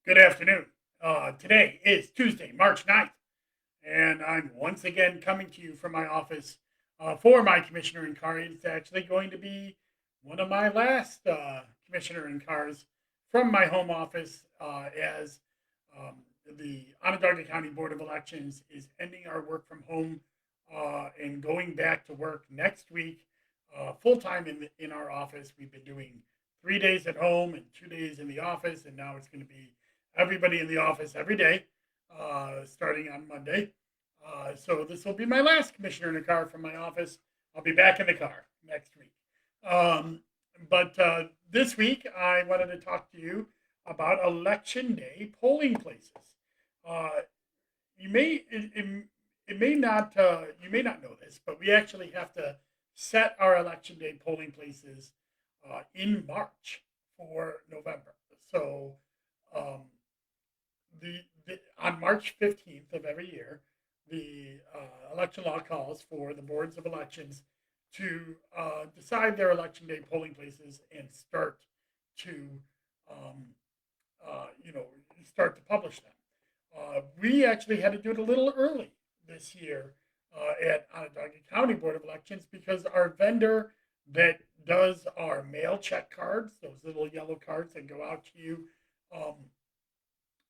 Good afternoon. Today is Tuesday, March 9th, and I'm once again coming to you from my office for my commissioner in car. It's actually going to be one of my last commissioner in cars from my home office as the Onondaga County Board of Elections is ending our work from home and going back to work next week full time in our office. We've been doing 3 days at home and 2 days in the office, and now it's going to be everybody in the office every day, starting on Monday. So this will be my last commissioner in a car from my office. I'll be back in the car next week. Um, but this week, I wanted to talk to you about election day polling places. Uh, you may it may not you may not know this, but we actually have to set our election day polling places in March for November. So um, on March 15th of every year, the election law calls for the boards of elections to decide their election day polling places and start to, um, you know, start to publish them. We actually had to do it a little early this year at Onondaga County Board of Elections because our vendor that does our mail check cards, those little yellow cards that go out to you, um,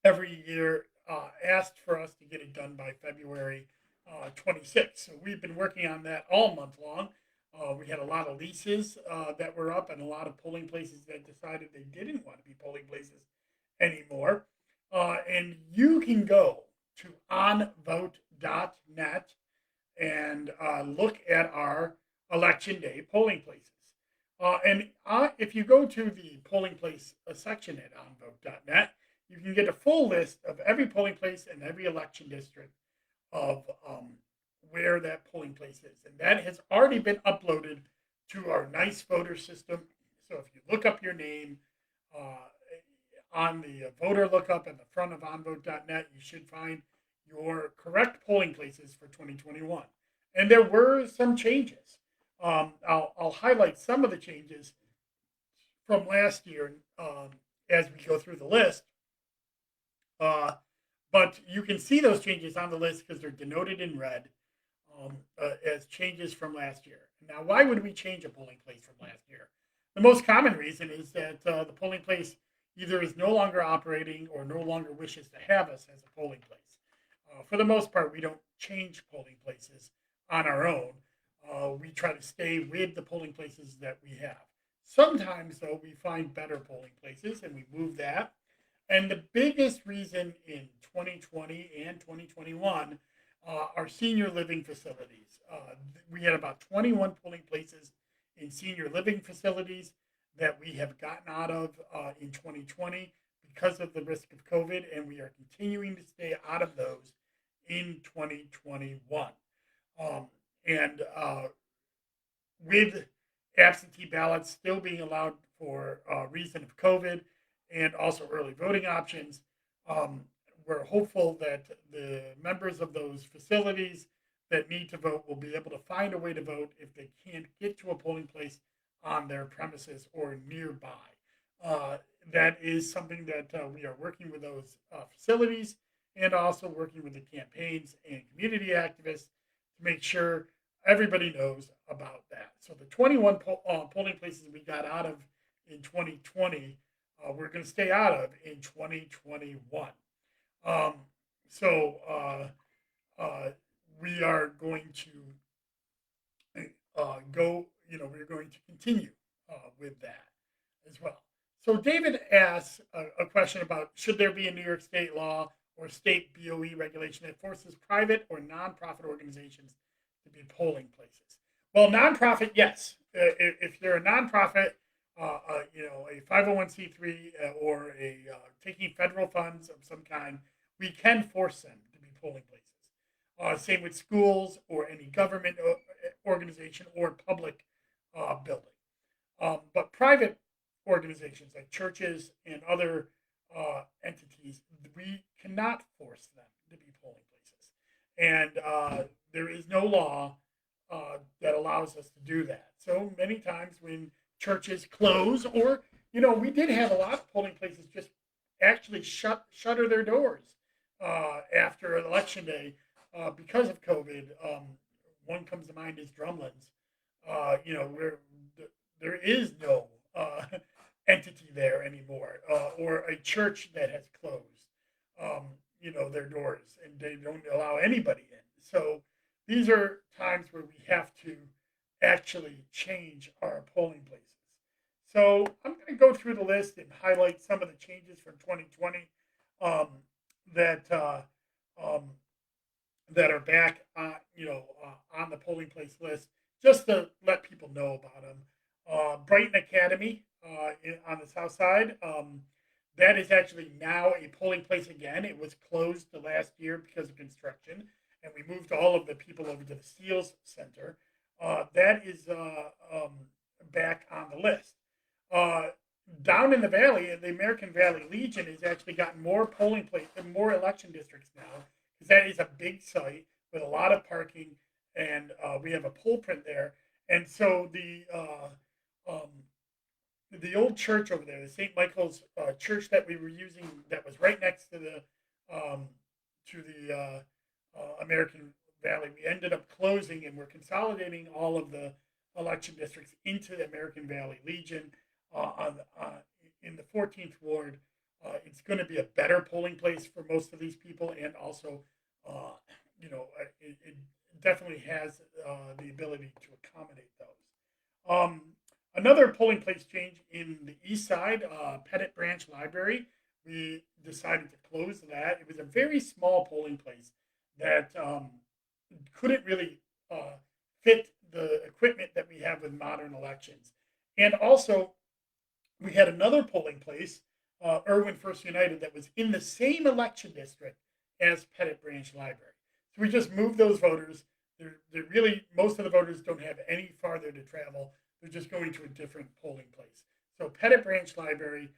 every year asked for us to get it done by February 26th. So we've been working on that all month long. We had a lot of leases that were up and a lot of polling places that decided they didn't want to be polling places anymore. And you can go to onvote.net and look at our election day polling places. And if you go to the polling place section at onvote.net, you can get a full list of every polling place and every election district of where that polling place is. And that has already been uploaded to our nice voter system. So if you look up your name uh, on the voter lookup at the front of onvote.net, you should find your correct polling places for 2021. And there were some changes. I'll highlight some of the changes from last year as we go through the list. Uh, but you can see those changes on the list because they're denoted in red as changes from last year. Now, why would we change a polling place from last year? The most common reason is that the polling place either is no longer operating or no longer wishes to have us as a polling place. For the most part, we don't change polling places on our own. We try to stay with the polling places that we have. Sometimes, though, we find better polling places and we move that. And the biggest reason in 2020 and 2021 are senior living facilities. We had about 21 polling places in senior living facilities that we have gotten out of in 2020 because of the risk of COVID, and we are continuing to stay out of those in 2021. And with absentee ballots still being allowed for reason of COVID and also early voting options, um, we're hopeful that the members of those facilities that need to vote will be able to find a way to vote if they can't get to a polling place on their premises or nearby. Uh, that is something that we are working with those facilities and also working with the campaigns and community activists to make sure everybody knows about that. So the 21 polling places we got out of in 2020, we're going to stay out of in 2021. Um, so we are going to we're going to continue with that as well. So David asks a question about should there be a New York State law or state BOE regulation that forces private or nonprofit organizations to be polling places? Well, nonprofit, yes. If you're a nonprofit, a 501c3 or a taking federal funds of some kind, we can force them to be polling places. Same with schools or any government organization or public building. But private organizations like churches and other entities, we cannot force them to be polling places. And there is no law that allows us to do that. So many times when churches close, or we did have a lot of polling places just actually shutter their doors after election day because of COVID. One comes to mind is Drumlins. Where there is no entity there anymore, or a church that has closed, their doors and they don't allow anybody in. So these are times where we have to actually change our polling places. So I'm going to go through the list and highlight some of the changes from 2020 um, that um, that are back, on the polling place list, just to let people know about them. Brighton Academy on the south side. That is actually now a polling place again. It was closed the last year because of construction, and we moved all of the people over to the Seals Center. That is back on the list. Uh, Down in the valley, the American Valley Legion has actually gotten more polling place and more election districts now, because that is a big site with a lot of parking, and we have a poll print there. And so the old church over there, the St. Michael's church that we were using, that was right next to um, the American Valley, we ended up closing, and we're consolidating all of the election districts into the American Valley Legion in the 14th ward. It's going to be a better polling place for most of these people, and also, it definitely has the ability to accommodate those. Another polling place change in the east side, Pettit Branch Library. We decided to close that. It was a very small polling place that couldn't really fit the equipment that we have with modern elections. And also, we had another polling place, Irwin First United, that was in the same election district as Pettit Branch Library. So we just moved those voters. They're really, most of the voters don't have any farther to travel. They're just going to a different polling place. So Pettit Branch Library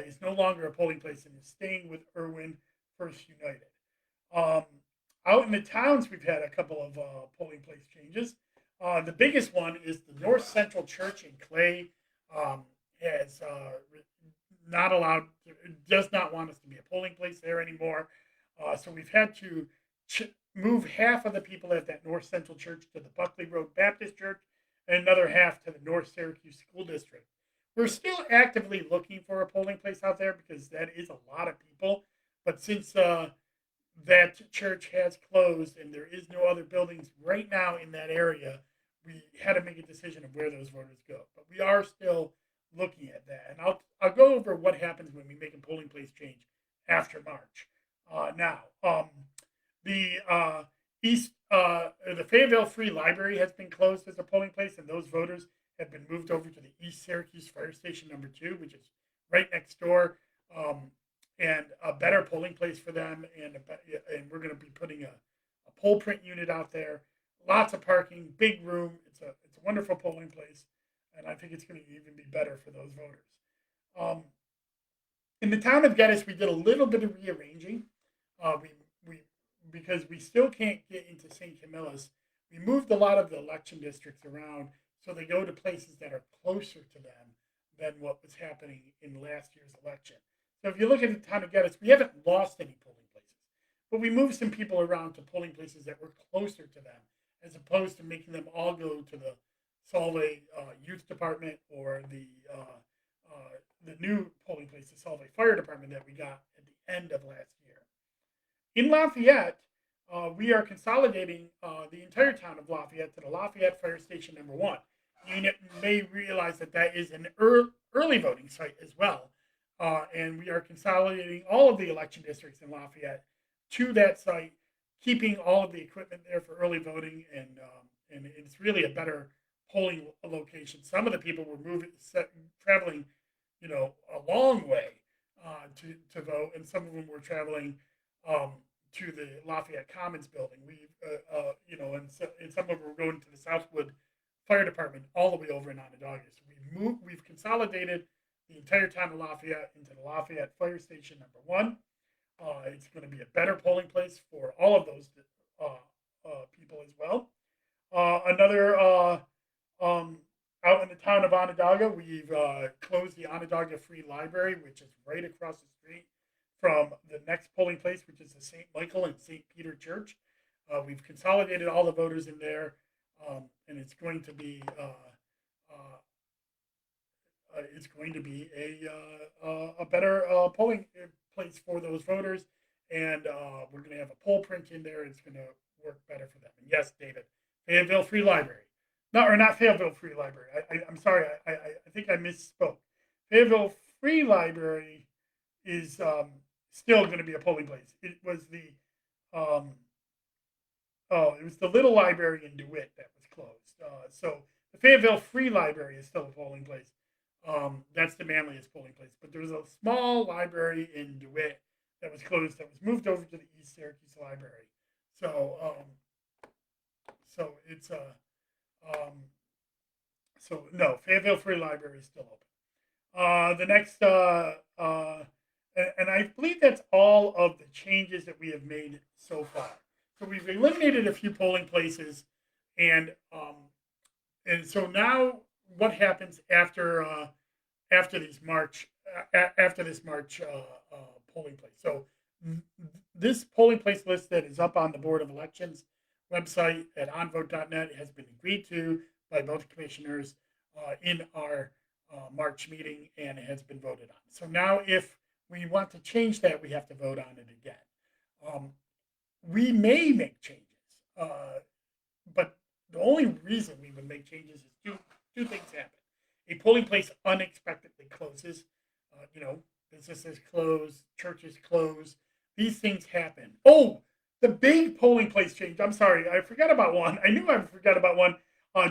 is no longer a polling place and is staying with Irwin First United. Out in the towns, we've had a couple of polling place changes. The biggest one is the North Central Church in Clay has not allowed, does not want us to be a polling place there anymore. So we've had to move half of the people at that North Central Church to the Buckley Road Baptist Church, and another half to the North Syracuse School District. We're still actively looking for a polling place out there because that is a lot of people. But since that church has closed and there is no other buildings right now in that area, we had to make a decision of where those voters go. But we are still looking at that, and I'll go over what happens when we make a polling place change after March. The the Fayetteville Free Library has been closed as a polling place, and those voters have been moved over to the East Syracuse Fire Station number 2, which is right next door, and a better polling place for them. And we're going to be putting a poll print unit out there. Lots of parking, big room. It's a wonderful polling place, and I think it's going to even be better for those voters. In the town of Geddes, we did a little bit of rearranging. We because we still can't get into St. Camilla's. We moved a lot of the election districts around so they go to places that are closer to them than what was happening in last year's election. So if you look at the town of Geddes, we haven't lost any polling places, but we moved some people around to polling places that were closer to them, as opposed to making them all go to the Solvay Youth Department or the new polling place, the Solvay Fire Department that we got at the end of last year. In Lafayette, we are consolidating the entire town of Lafayette to the Lafayette Fire Station number 1. You may realize that that is an early voting site as well. And we are consolidating all of the election districts in Lafayette to that site, keeping all of the equipment there for early voting, and it's really a better polling location. Some of the people were traveling, a long way to vote, and some of them were traveling to the Lafayette Commons building. And some of them were going to the Southwood Fire Department all the way over in Onondaga. So we've consolidated the entire town of Lafayette into the Lafayette Fire Station number 1. It's going to be a better polling place for all of those people as well. Out in the town of Onondaga, we've closed the Onondaga Free Library, which is right across the street from the next polling place, which is the St. Michael and St. Peter Church. We've consolidated all the voters in there, and it's going to be a better polling place for those voters, and we're going to have a poll print in there. It's going to work better for them. And yes, David, Fayetteville Free Library, not Fayetteville Free Library. I'm sorry, I think I misspoke. Fayetteville Free Library is still going to be a polling place. It was the little library in DeWitt that was closed. So the Fayetteville Free Library is still a polling place. That's the manliest polling place. But there was a small library in DeWitt that was closed that was moved over to the East Syracuse Library. So no, Fayetteville Free Library is still open. The next, and I believe that's all of the changes that we have made so far. So we've eliminated a few polling places, and so now what happens after this March polling place? So this polling place list that is up on the Board of Elections website at onvote.net has been agreed to by both commissioners in our March meeting, and it has been voted on. So now if we want to change that, we have to vote on it again. We may make changes, but the only reason we would make changes is two things happen. A polling place unexpectedly closes. Businesses close, churches close. These things happen. Oh, the big polling place change. I'm sorry, I forgot about one. I knew I forgot about one.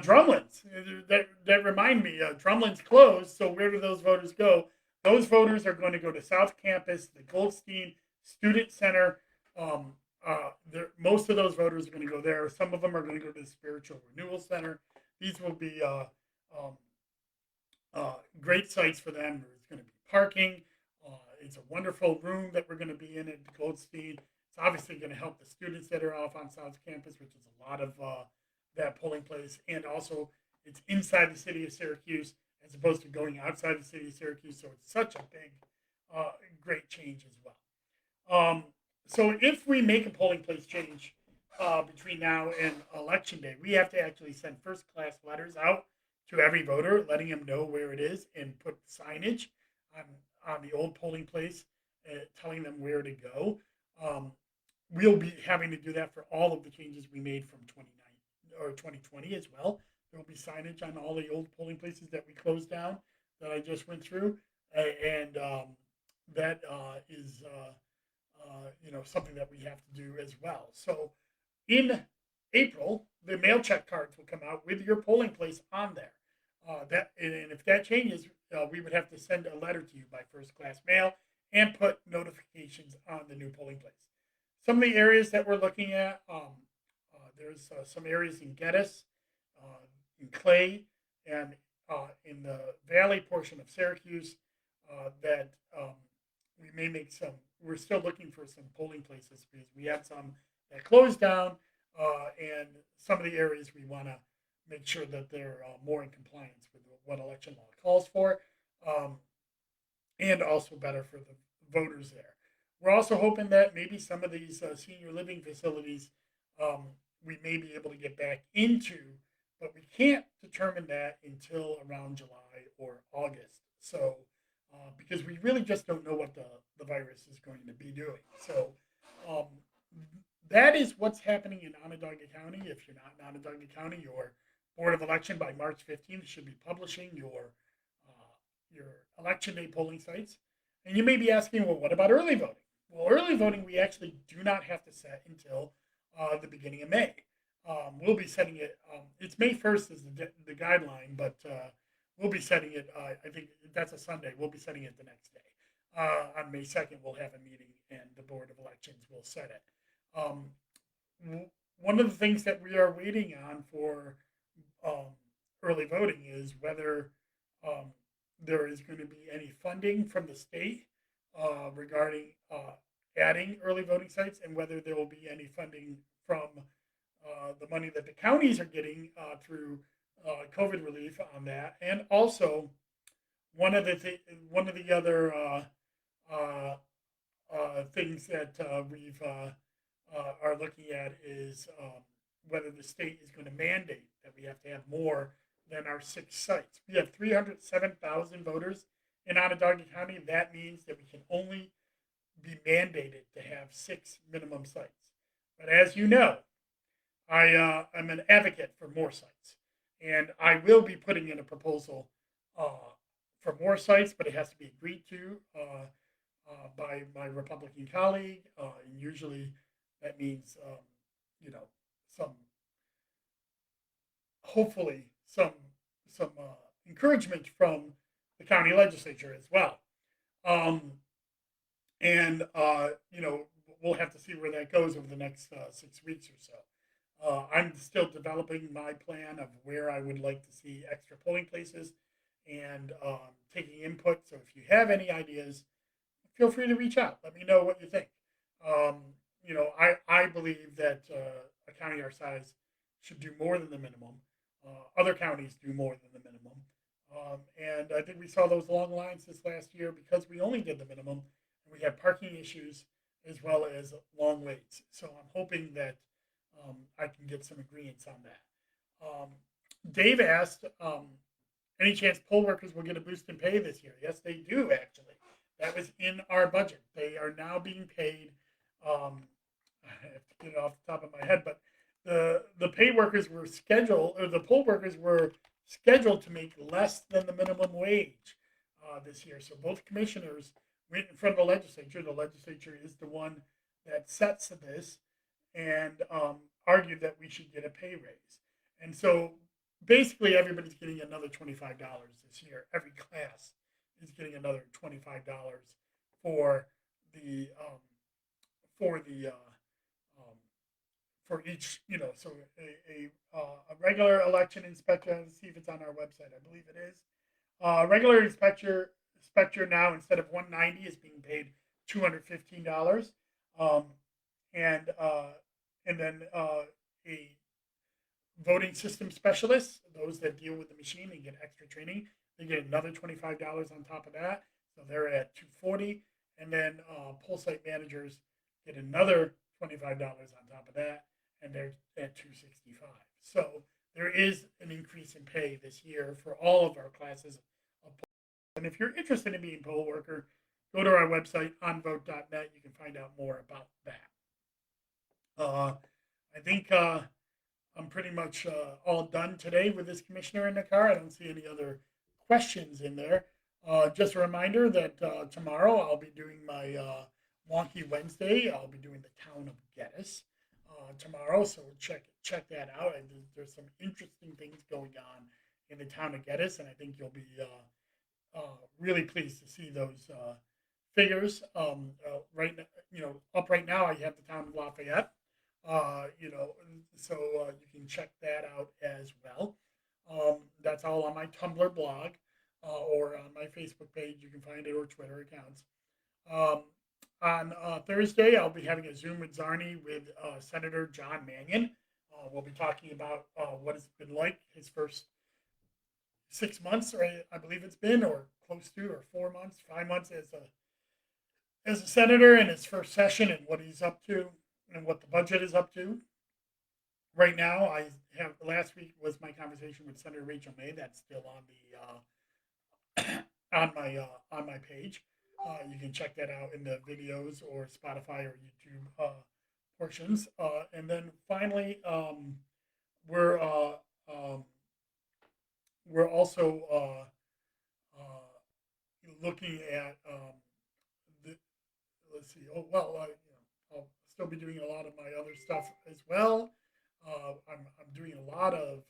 Drumlin's. That remind me. Drumlin's closed. So where do those voters go? Those voters are going to go to South Campus, the Goldstein Student Center. Most of those voters are going to go there. Some of them are going to go to the Spiritual Renewal Center. These will be great sites for them. There's going to be parking. It's a wonderful room that we're going to be in at Goldstein. It's obviously going to help the students that are off on South Campus, which is a lot of that polling place. And also, it's inside the city of Syracuse as opposed to going outside the city of Syracuse. So it's such a big, great change as well. So if we make a polling place change between now and Election Day, we have to actually send first-class letters out to every voter, letting them know where it is, and put signage on the old polling place, telling them where to go. We'll be having to do that for all of the changes we made from 2020 as well. There will be signage on all the old polling places that we closed down that I just went through, and that is something that we have to do as well. So in April, the mail check cards will come out with your polling place on there. And if that changes, we would have to send a letter to you by first class mail and put notifications on the new polling place. Some of the areas that we're looking at, there's some areas in Geddes, in Clay, and in the valley portion of Syracuse that we may make some. We're still looking for some polling places because we have some that closed down, and some of the areas we want to make sure that they're more in compliance with what election law calls for, and also better for the voters there. We're also hoping that maybe some of these senior living facilities we may be able to get back into, but we can't determine that until around July or August. So, because we really just don't know what the virus is going to be doing. So, that is what's happening in Onondaga County. If you're not in Onondaga County, your Board of Election by March 15th should be publishing your election day polling sites. And you may be asking, well, what about early voting? Well, early voting we actually do not have to set until the beginning of May. We'll be setting it. It's May 1st is the guideline, but we'll be setting it. I think that's a Sunday. We'll be setting it the next day. On May 2nd, we'll have a meeting, and the Board of Elections will set it. One of the things that we are waiting on for early voting is whether there is going to be any funding from the state regarding adding early voting sites, and whether there will be any funding from the money that the counties are getting through COVID relief on that. And also, one of the other things that we've are looking at is whether the state is going to mandate that we have to have more than our 6 sites. We have 307,000 voters in Onondaga County. That means that we can only be mandated to have 6 minimum sites. But as you know, I'm an advocate for more sites, and I will be putting in a proposal for more sites, but it has to be agreed to by my Republican colleague, and usually that means you know some hopefully some encouragement from the county legislature as well. Um, and we'll have to see where that goes over the next 6 weeks or so. I'm still developing my plan of where I would like to see extra polling places and taking input. So if you have any ideas, feel free to reach out. Let me know what you think. Um, I believe that a county our size should do more than the minimum. Other counties do more than the minimum. And I think we saw those long lines this last year because we only did the minimum. And we had parking issues as well as long waits. So I'm hoping that I can get some agreements on that. Um, Dave asked, any chance poll workers will get a boost in pay this year? Yes, they do, actually. That was in our budget. They are now being paid. I have to get it off the top of my head, but the pay workers were scheduled, or the poll workers were scheduled to make less than the minimum wage this year. So both commissioners went in front of the legislature. The legislature is the one that sets this, and argued that we should get a pay raise. And so basically everybody's getting another $25 this year. Every class is getting another $25 for the for the for each, so a regular election inspector. Let's see if it's on our website. I believe it is. Regular inspector now, instead of 190, is being paid $215. Um, and then a voting system specialist, those that deal with the machine and get extra training, they get another $25 on top of that. So they're at $240. And then poll site managers get another $25 on top of that, and they're at $265. So there is an increase in pay this year for all of our classes of poll. And if you're interested in being a poll worker, go to our website, onvote.net. You can find out more about that. I think I'm pretty much all done today with this commissioner in the car. I don't see any other questions in there. Just a reminder that tomorrow I'll be doing my Wonky Wednesday. I'll be doing the town of Geddes tomorrow, so check that out. And there's some interesting things going on in the town of Geddes, and I think you'll be really pleased to see those figures. Right, up right now I have the town of Lafayette. So you can check that out as well. That's all on my Tumblr blog or on my Facebook page. You can find it, or Twitter accounts. On Thursday, I'll be having a Zoom with Zarni with Senator John Mannion. We'll be talking about what it's been like his first 6 months, or I believe it's been, or close to, or 4 months, 5 months as a senator in his first session, and what he's up to and what the budget is up to. Right now, last week was my conversation with Senator Rachel May. That's still on the on my page. You can check that out in the videos or Spotify or YouTube portions. And then finally, we're also looking at let's see. Oh well, I'll still be doing a lot of my other stuff as well. I'm doing a lot of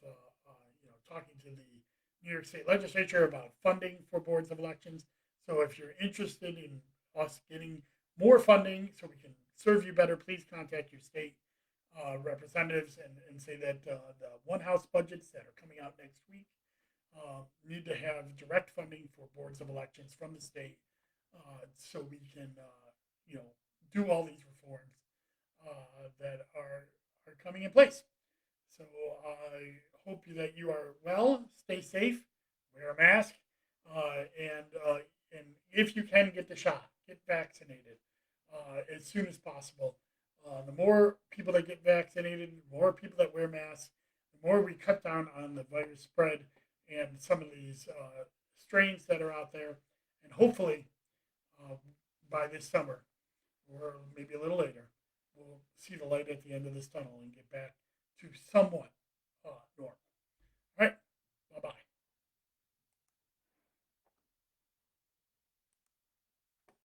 talking to the New York State Legislature about funding for boards of elections. So if you're interested in us getting more funding so we can serve you better, please contact your state representatives and say that the one house budgets that are coming out next week need to have direct funding for boards of elections from the state, so we can do all these reforms that are coming in place. So I hope that you are well, stay safe, wear a mask, and if you can, get the shot, get vaccinated. as soon as possible. The more people that get vaccinated, the more people that wear masks, the more we cut down on the virus spread and some of these strains that are out there. And hopefully, uh, by this summer, or maybe a little later, we'll see the light at the end of this tunnel and get back to somewhat